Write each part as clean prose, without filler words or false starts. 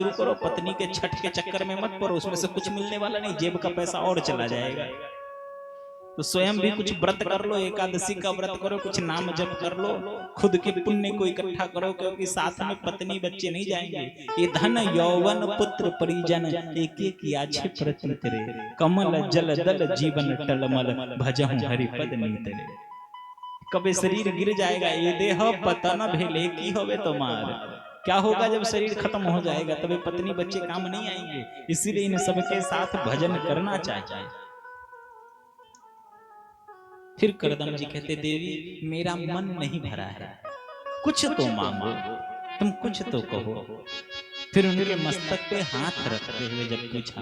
शुरू करो, पत्नी के छठ के चक्कर में मत पड़ो, उसमें से कुछ मिलने वाला नहीं, जेब का पैसा और चला जाएगा। तो स्वयं भी कुछ व्रत कर लो, एकादशी का व्रत करो, कुछ नाम जप कर लो, खुद के पुण्य को इकट्ठा करो, क्योंकि साथ में पत्नी बच्चे नहीं जाएंगे। ये धन यौवन पुत्र परिजन एक एक याछे प्रति करे, कमल जल दल जीवन टलमल भजहु हरि पद नीतरे। कभी शरीर गिर जाएगा, ये देह पतन भेले की होवे तुम्हार। क्या होगा जब शरीर खत्म हो जाएगा, तभी पत्नी बच्चे काम नहीं आएंगे। इसीलिए इन सबके साथ भजन करना चाहिए। फिर करदम जी कहते, देवी मेरा मन नहीं भरा है, कुछ तो मांगो, तुम कुछ तो कहो। फिर उनके मस्तक पे हाथ रखते हुए जब पूछा,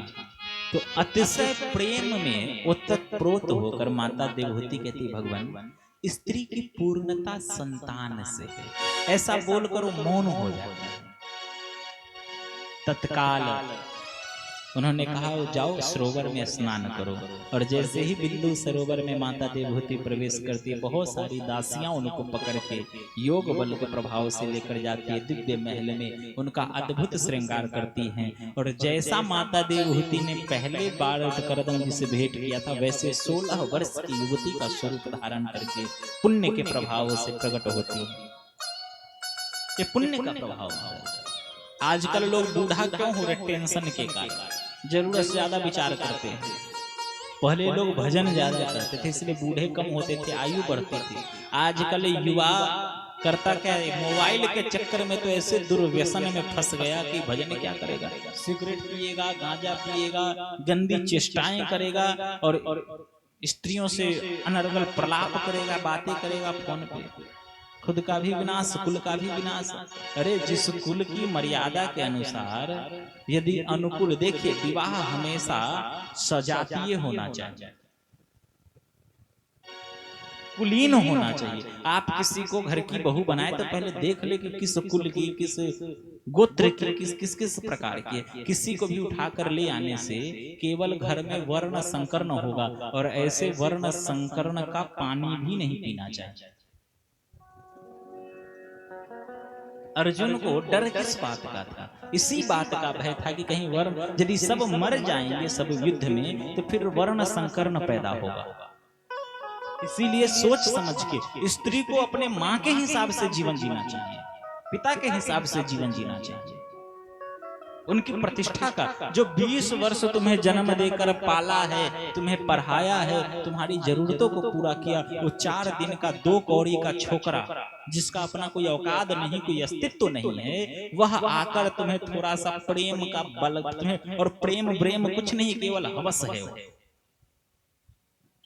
तो अतिशय प्रेम में ओतप्रोत होकर माता देवहूति कहती, भगवान स्त्री की पूर्णता संतान से है, ऐसा बोलकर वो मौन हो जाता है। तत्काल उन्होंने कहा, जाओ सरोवर में स्नान करो। और जैसे ही बिंदु सरोवर में माता देवहूति प्रवेश करती है, बहुत सारी दासियां उनको पकड़ के योग बल के प्रभाव से लेकर जाती है दिव्य महल में, उनका अद्भुत श्रृंगार करती हैं। और जैसा माता देवहूति ने पहले बार करदम जी से भेंट किया था, वैसे 16 वर्ष की युवती का स्वरूप धारण करके पुण्य के प्रभाव से प्रकट होती है। ये पुण्य का प्रभाव है। आजकल लोग बूढ़ा क्यों हो रहे? टेंशन के कारण, जरूरत से ज्यादा विचार करते हैं। पहले लोग भजन ज्यादा करते थे, इसलिए बूढ़े कम होते थे, आयु बढ़ती थी। आजकल युवा करता क्या है, मोबाइल के चक्कर में तो ऐसे दुर्व्यसन में फंस गया कि भजन क्या करेगा, सिगरेट पिएगा, गांजा पिएगा, गंदी चेष्टाएं करेगा और स्त्रियों से अनर्गल प्रलाप करेगा, बातें करेगा फोन पे। खुद का भी विनाश, कुल का भी विनाश। अरे जिस कुल की मर्यादा के अनुसार यदि अनुकूल, देखिए विवाह हमेशा सजातीय होना चाहिए, कुलीन होना चाहिए। आप किसी को घर की बहू बनाए तो पहले देख ले कि किस कुल की, किस गोत्र की, किस किस प्रकार की है। किसी को भी उठाकर ले आने से केवल घर में वर्ण संकरण होगा, और ऐसे वर्ण संकरण का पानी भी नहीं पीना चाहिए। अर्जुन को डर किस बात का था? इसी बात का भय था कि कहीं वर्ण, यदि सब मर जाएंगे सब युद्ध में, तो फिर वर्ण संकरण पैदा होगा। इसीलिए सोच समझ के स्त्री को अपने मां के हिसाब से जीवन जीना चाहिए, पिता के हिसाब से जीवन जीना चाहिए। उनकी प्रतिष्ठा का, जो 20 वर्ष तुम्हें जन्म देकर पाला है, तुम्हें पढ़ाया है, तुम्हारी जरूरतों को पूरा किया, वो 4 दिन का 2 कौड़ी का छोकरा, जिसका अपना कोई औकात नहीं, कोई अस्तित्व नहीं है, वह आकर तुम्हें थोड़ा सा प्रेम का बल, तुम्हें, और प्रेम ब्रेम कुछ नहीं, केवल हवस है, वो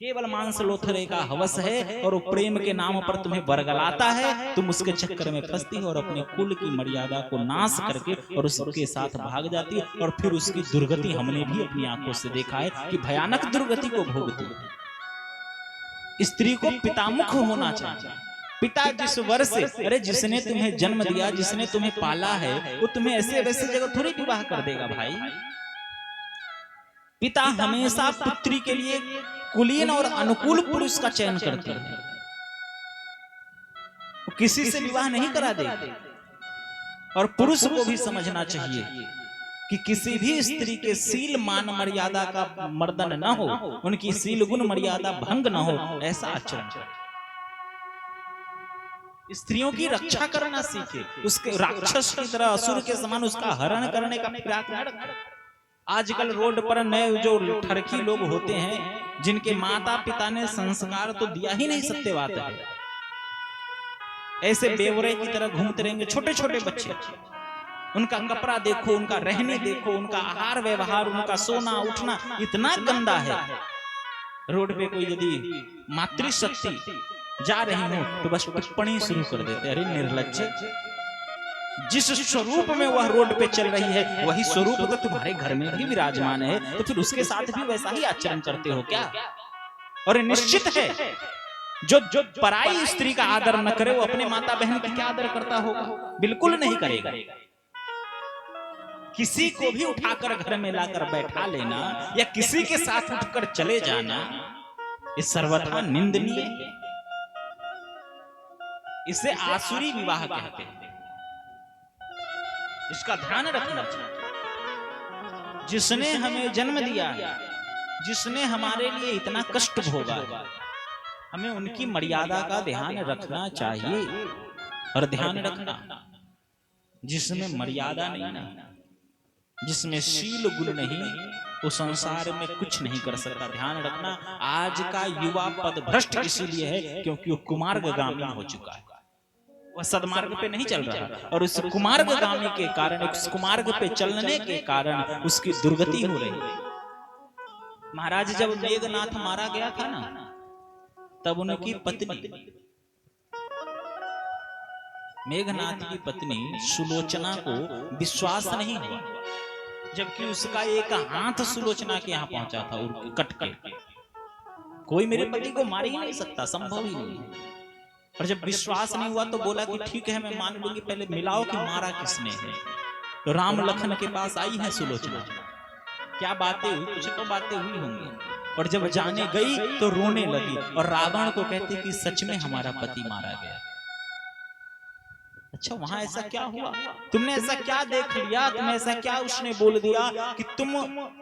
केवल मांस लोथरे का हवस है, और वो प्रेम के नाम पर तुम्हें बरगलाता है। तुम उसके चक्कर में फंसती हो और अपने कुल की मर्यादा को नाश करके और उसके साथ भाग जाती है। और फिर उसकी दुर्गति हमने भी अपनी आंखों से देखा है कि भयानक दुर्गति को भोगती है। स्त्री को पितामुख होना चाहिए। पिता जिस वर्ष से, अरे जिसने तुम्हें जन्म दिया, जिसने तुम्हें पाला है, वो तुम्हें ऐसे वैसे जगह थोड़ी विवाह कर देगा भाई। पिता हमेशा पुत्री के लिए कुलीन और अनुकूल पुरुष का चयन करते हैं, किसी से विवाह नहीं करा देते। और पुरुष को भी समझना चाहिए कि किसी भी स्त्री के सील मान मर्यादा का मर्दन न हो, उनकी सील गुण मर्यादा भंग न हो, ऐसा आचरण करे। स्त्रियों की रक्षा करना सीखे, उसके राक्षस की तरह, असुर के समान उसका हरण करने का प्रयास न रखें। आजकल रोड पर नए जो ठरकी लोग होते हैं, जिनके माता पिता ने संस्कार तो दिया ही नहीं, सत्यवाद है, ऐसे बेवरे की तरह घूमते रहेंगे। छोटे छोटे बच्चे, उनका कपड़ा देखो, उनका रहने देखो, उनका आहार व्यवहार, उनका सोना उठना इतना गंदा है। रोड पे कोई यदि मातृशक्ति जा रही हो तो बस टिप्पणी शुरू कर देते, अरे निर्लज्ज, जिस स्वरूप में वह रोड पे चल रही है, वही स्वरूप तो तुम्हारे घर में भी विराजमान है, तो फिर उसके साथ भी वैसा ही आचरण करते हो क्या? और निश्चित है जो पराई स्त्री का आदर न करे, वो अपने माता बहन की क्या आदर करता होगा? बिल्कुल नहीं करेगा। किसी को भी उठाकर घर में लाकर बैठा लेना या किसी के साथ उठकर चले जाना, ये सर्वथा निंदनीय है। इसे आसुरी विवाह कहते हैं, इसका ध्यान रखना चाहिए। जिसने हमें जन्म दिया है, जिसने हमारे लिए इतना कष्ट भोगा, हमें उनकी मर्यादा का ध्यान रखना चाहिए। और ध्यान रखना, जिसमें मर्यादा नहीं ना, जिसमें शील गुण नहीं, वो संसार में कुछ नहीं कर सकता। ध्यान रखना, आज का युवा पद भ्रष्ट इसीलिए है क्योंकि वो कुमार्गगामी हो चुका है, वह सदमार्ग पे नहीं चल रहा, और उस कुमार्गगामी के कारण, उस कुमार्ग पे चलने के कारण उसकी दुर्गति हो रही। महाराज जब मेघनाथ मारा गया था ना, तब उनकी पत्नी, मेघनाथ की पत्नी सुलोचना को विश्वास नहीं हुआ, जबकि उसका एक हाथ सुलोचना के यहाँ पहुंचा था और कट के। कोई मेरे पति को मार ही नहीं सकता, संभव ही नहीं। और जब विश्वास नहीं हुआ तो बोला कि ठीक है मैं मान लूंगी, पहले मिलाओ कि मारा किसने है। तो राम लखन के पास आई है सुलोचना, क्या बातें हुई, कुछ तो बातें हुई होंगी। और जब जाने गई तो रोने लगी और रावण को कहती कि सच में हमारा पति मारा गया। अच्छा, वहां ऐसा क्या हुआ? तुमने ऐसा क्या देख लिया? तुम्हें ऐसा क्या उसने बोल दिया कि तुम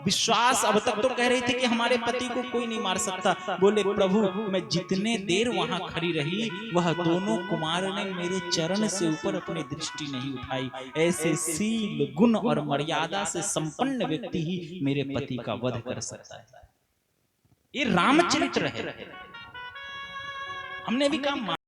विश्वास, अब तक तो कह रही थी कि हमारे पति को कोई नहीं मार सकता। बोले प्रभु, मैं जितने देर वहां खड़ी रही, वह दोनों कुमार ने मेरे चरण से ऊपर अपनी दृष्टि नहीं उठाई। ऐसे शील गुण और मर्यादा से संपन्न व्यक्ति ही मेरे पति का वध कर सकता है। ये रामचरित्र है। हमने भी कहा